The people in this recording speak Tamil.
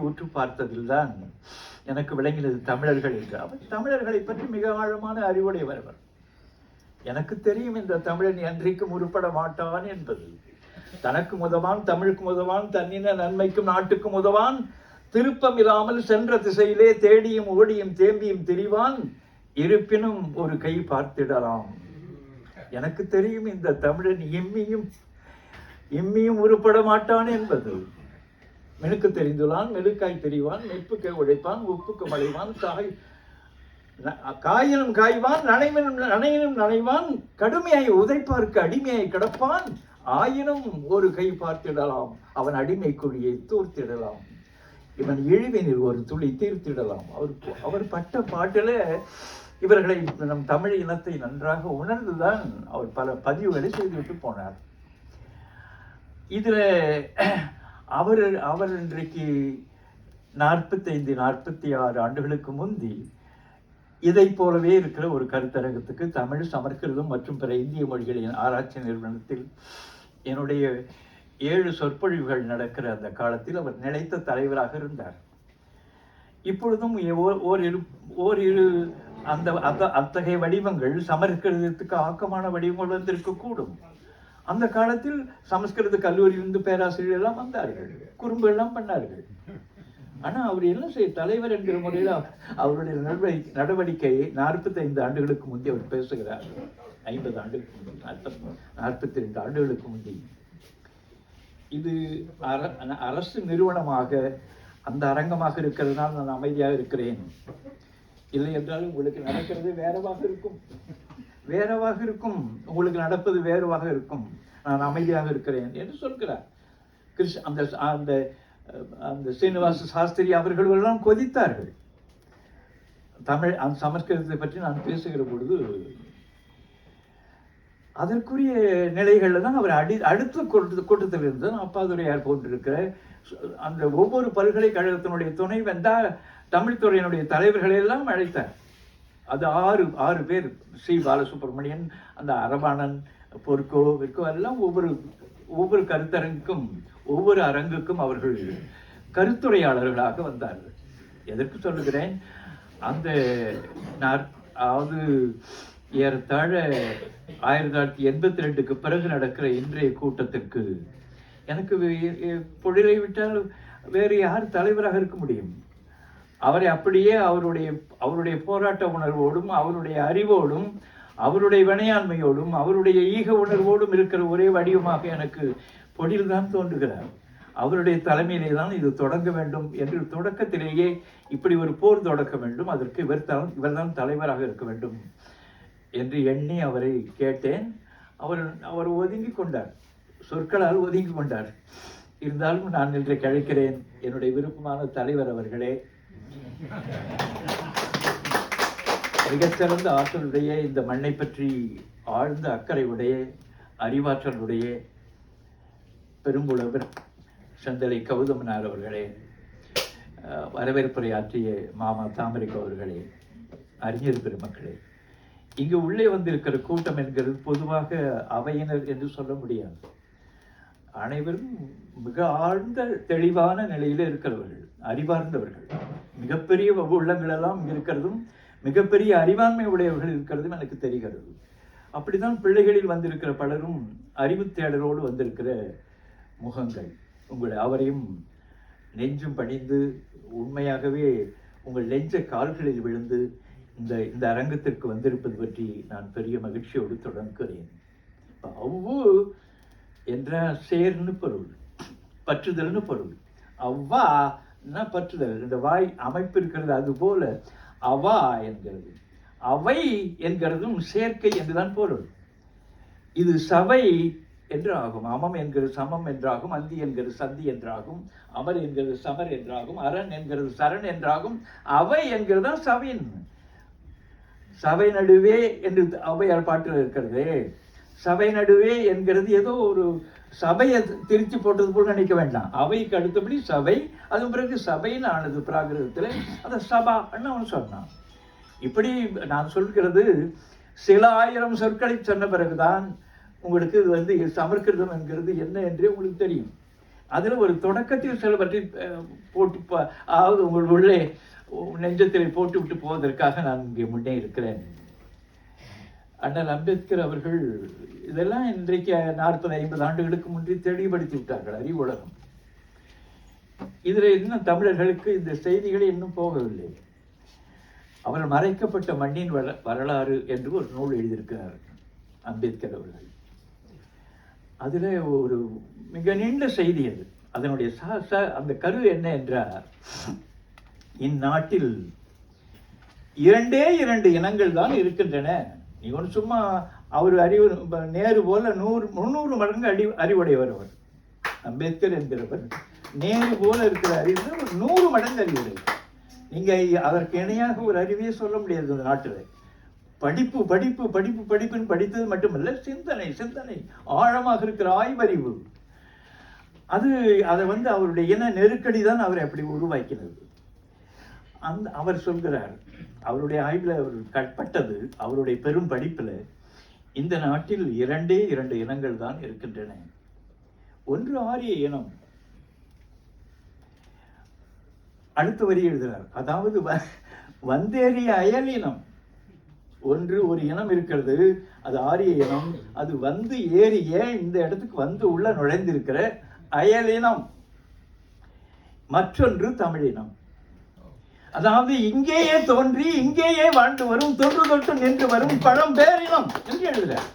உற்று பார்த்ததில்தான் எனக்கு விளங்கினது தமிழர்கள் என்று. அவர் தமிழர்களை பற்றி மிக ஆழமான அறிவுடையவர். எனக்கு தெரியும் இந்த தமிழன் என்றைக்கும் உருப்பட மாட்டான் என்பது. தனக்கும் உதவான், தமிழுக்கும் உதவான், தன்னின நன்மைக்கும் நாட்டுக்கும் உதவான், திருப்பம் இல்லாமல் சென்ற திசையிலே தேடியும் ஓடியும் தேம்பியும் திரிவான், இருப்பினும் ஒரு கை பார்த்திடலாம். எனக்கு தெரியும் இந்த தமிழன் எம்மியும் உருப்பட மாட்டான் என்பது. மெனுக்கு தெரிந்துள்ளான், மெழுக்காய் தெரிவான், மெப்புக்கு உழைப்பான், உப்புக்கு மலைவான், காயினும் காய்வான், நனையினும் நனைவான், கடுமையாய் உதைப்பார்க்கு அடிமையாய் கிடப்பான், ஆயினும் ஒரு கை பார்த்திடலாம், அவன் அடிமை குழியை தூர்த்திடலாம், இவன் இழிவினில் ஒரு துளி தீர்த்திடலாம். அவர் பட்ட பாட்டில் இவர்களை நம் தமிழ் இனத்தை நன்றாக உணர்ந்துதான் அவர் பல பதிவுகளை செய்துவிட்டு போனார். இதுல அவர் இன்றைக்கு 45-46 ஆண்டுகளுக்கு முந்தி இதை போலவே இருக்கிற ஒரு கருத்தரங்கத்துக்கு தமிழ், சமஸ்கிருதம் மற்றும் பிற இந்திய மொழிகளின் ஆராய்ச்சி நிறுவனத்தில் என்னுடைய 7 சொற்பொழிவுகள் நடக்கிற அந்த காலத்தில் அவர் நிலைத்த தலைவராக இருந்தார். இப்பொழுதும் ஓரிரு அத்தகைய வடிவங்கள் சமஸ்கிருதத்துக்கு ஆக்கமான வடிவங்கள் வந்திருக்கக்கூடும். அந்த காலத்தில் சமஸ்கிருத கல்லூரியிலிருந்து பேராசிரியர் எல்லாம் வந்தார்கள், குறும்பு எல்லாம் பண்ணார்கள். ஆனா அவர் என்ன செய்ய தலைவர் என்கிற முறையில் அவருடைய நடவடிக்கையை 45 ஆண்டுகளுக்கு முந்தி அவர் பேசுகிறார். 50 ஆண்டுகளுக்கு முந்தி, 42 ஆண்டுகளுக்கு முந்தி. இது அரசு நிறுவனமாக அந்த அரங்கமாக இருக்கிறதுனால் நான் அமைதியாக இருக்கிறேன், இல்லை என்றால் உங்களுக்கு நடக்கிறது வேறவாக இருக்கும், உங்களுக்கு நடப்பது வேறுவாக இருக்கும், நான் அமைதியாக இருக்கிறேன் என்று சொல்கிறார். அந்த சீனிவாச சாஸ்திரி அவர்கள் எல்லாம் கொதித்தார்கள். தமிழ் சமஸ்கிருதத்தை பற்றி நான் பேசுகிற பொழுது அதற்குரிய நிலைகளில் தான் அவர் அடுத்த கூட்டத்தில் இருந்து அப்பாதுரையார் போன்றிருக்கிற அந்த ஒவ்வொரு பல்கலைக்கழகத்தினுடைய துணைவேந்தர் தமிழ்துறையினுடைய தலைவர்களை எல்லாம் அழைத்தார். அது 6 பேர், ஸ்ரீ பாலசுப்ரமணியன், அந்த அரவாணன், பொற்கோ எல்லாம் ஒவ்வொரு கருத்தரங்குக்கும் ஒவ்வொரு அரங்குக்கும் அவர்கள் கருத்துரையாளர்களாக வந்தார்கள். எதற்கு சொல்லுகிறேன், அந்த ஏறத்தாழ 1982க்கு பிறகு நடக்கிற இன்றைய கூட்டத்திற்கு எனக்கு பொழிலை விட்டால் வேறு யார் தலைவராக இருக்க முடியும்? அவரை அப்படியே அவருடைய போராட்ட உணர்வோடும், அவருடைய அறிவோடும், அவருடைய வினையாண்மையோடும், அவருடைய ஈக உணர்வோடும் இருக்கிற ஒரே வடிவமாக எனக்கு பொழில்தான் தோன்றுகிறார். அவருடைய தலைமையிலே தான் இது தொடங்க வேண்டும் என்று தொடக்கத்திலேயே இப்படி ஒரு போர் தொடக்க வேண்டும், அதற்கு இவர்தான் தலைவராக இருக்க வேண்டும் என்று எண்ணி அவரை கேட்டேன். அவர் ஒதுங்கி கொண்டார், சொற்களால் ஒதுங்கி கொண்டார். இருந்தாலும் நான் இன்றைக்கு அழைக்கிறேன், என்னுடைய விருப்பமான தலைவர் அவர்களே, மிகச்சிறந்த ஆற்றலுடைய, இந்த மண்ணை பற்றி ஆழ்ந்த அக்கறை உடைய, அறிவாற்றலுடைய பெரும்புலவர் செந்தலை கௌதமனார் அவர்களே, வரவேற்புரை ஆற்றிய மாமா தாமரைக்கு அவர்களே, அறிஞர் பெருமக்களே, இங்கு உள்ளே வந்திருக்கிற கூட்டம் என்கிறது பொதுவாக அவையினர் என்று சொல்ல முடியாது. அனைவரும் மிக ஆழ்ந்த தெளிவான நிலையில இருக்கிறவர்கள், அறிவார்ந்தவர்கள், மிகப்பெரிய உள்ளங்களெல்லாம் இருக்கிறதும் மிகப்பெரிய அறிவாண்மை உடையவர்கள் இருக்கிறதும் எனக்கு தெரிகிறது. அப்படிதான் பிள்ளைகளில் வந்திருக்கிற பலரும் அறிவு தேடலோடு வந்திருக்கிற முகங்கள். உங்களை அவரையும் நெஞ்சும் பணிந்து உண்மையாகவே உங்கள் நெஞ்ச கால்களில் விழுந்து இந்த அரங்கத்திற்கு வந்திருப்பது பற்றி நான் பெரிய மகிழ்ச்சியோடு தொடங்குகிறேன். அவ்வு என்ற சேர்னு பொருள், பற்றுதல்னு பொருள். அவ்வா பற்றுதல், இந்த வாய் அமைப்பு இருக்கிறது, அது போல அவா என்கிறது. அவை என்கிறதும் சேர்க்கை என்றுதான் பொருள். இது சபை என்று ஆகும். அமம் என்கிறது சமம் என்றாகும், அந்தி என்கிறது சந்தி என்றாகும், அமர் என்கிறது சமர் என்றாகும், அரண் என்கிறது சரண் என்றாகும், அவை என்கிறது தான் சபையின். சபை நடுவே என்று ஔவையார் பாட்டில் இருக்கிறது. சபை நடுவே என்கிறது ஏதோ ஒரு சபையை திருச்சி போட்டது போல் நினைக்க வேண்டாம். அவைக்கு அடுத்தபடி சபை, அது பிறகு சபைன்னு ஆனது பிராகிருதத்தில். அந்த சபா அவன் சொன்னான். இப்படி நான் சொல்கிறது சில ஆயிரம் சொற்களை சொன்ன பிறகுதான் உங்களுக்கு இது சமஸ்கிருதம் என்கிறது என்ன என்று உங்களுக்கு தெரியும். அதில் ஒரு தொடக்கத்தில் சிலவற்றை போட்டு அதாவது உங்கள் உள்ளே நெஞ்சத்தில் போட்டு விட்டு போவதற்காக நான் இங்கே முன்னே இருக்கிறேன். அண்ணல் அம்பேத்கர் அவர்கள் இதெல்லாம் இன்றைக்கு 40-50 ஆண்டுகளுக்கு முன்பே தெளிவுபடுத்தி விட்டார்கள் அறிவு உலகம். இதில் இன்னும் தமிழர்களுக்கு இந்த செய்திகளை இன்னும் போகவில்லை. அவர் மறைக்கப்பட்ட மண்ணின் வரலாறு என்று ஒரு நூல் எழுதியிருக்கிறார் அம்பேத்கர் அவர்கள். அதில் ஒரு மிக நீண்ட செய்தி அது. அதனுடைய அந்த கரு என்ன என்றால், இந்நாட்டில் 2 இனங்கள் தான் இருக்கின்றன. இவன் சும்மா அவர் அறிவு நேரு போல 300 மடங்கு அறிவுடையவர். அவர் அம்பேத்கர் என்கிறவர் நேரு போல இருக்கிற அறிவு 100 மடங்கு அறிவுடையவர். நீங்க அதற்கு இணையாக ஒரு அறிவையே சொல்ல முடியாது இந்த நாட்டில். படிப்பு படிப்பு படிப்பு படிப்புன்னு படித்தது மட்டுமல்ல, சிந்தனை சிந்தனை ஆழமாக இருக்கிற ஆய்வறிவு. அதை அவருடைய இன நெருக்கடி தான் அவரை அப்படி உருவாக்கினது. அவர் சொல்கிறார், அவருடைய ஆய்வில் அவர் கட்பட்டது, அவருடைய பெரும் படிப்பில், இந்த நாட்டில் 2 இனங்கள் தான் இருக்கின்றன. ஒன்று ஆரிய இனம். அடுத்த வரி எழுதுகிறார், அதாவது வந்தேறிய அயலினம். ஒரு இனம் இருக்கிறது, அது ஆரிய இனம். அது வந்து ஏறிய இந்த இடத்துக்கு வந்து உள்ள நுழைந்திருக்கிற அயலினம். மற்றொன்று தமிழினம். அதாவது இங்கேயே தோன்றி இங்கேயே வாழ்ந்து வரும், தொன்று தொட்டு நின்று வரும் பழம்பேரினம் என்று எழுதுகிறார்.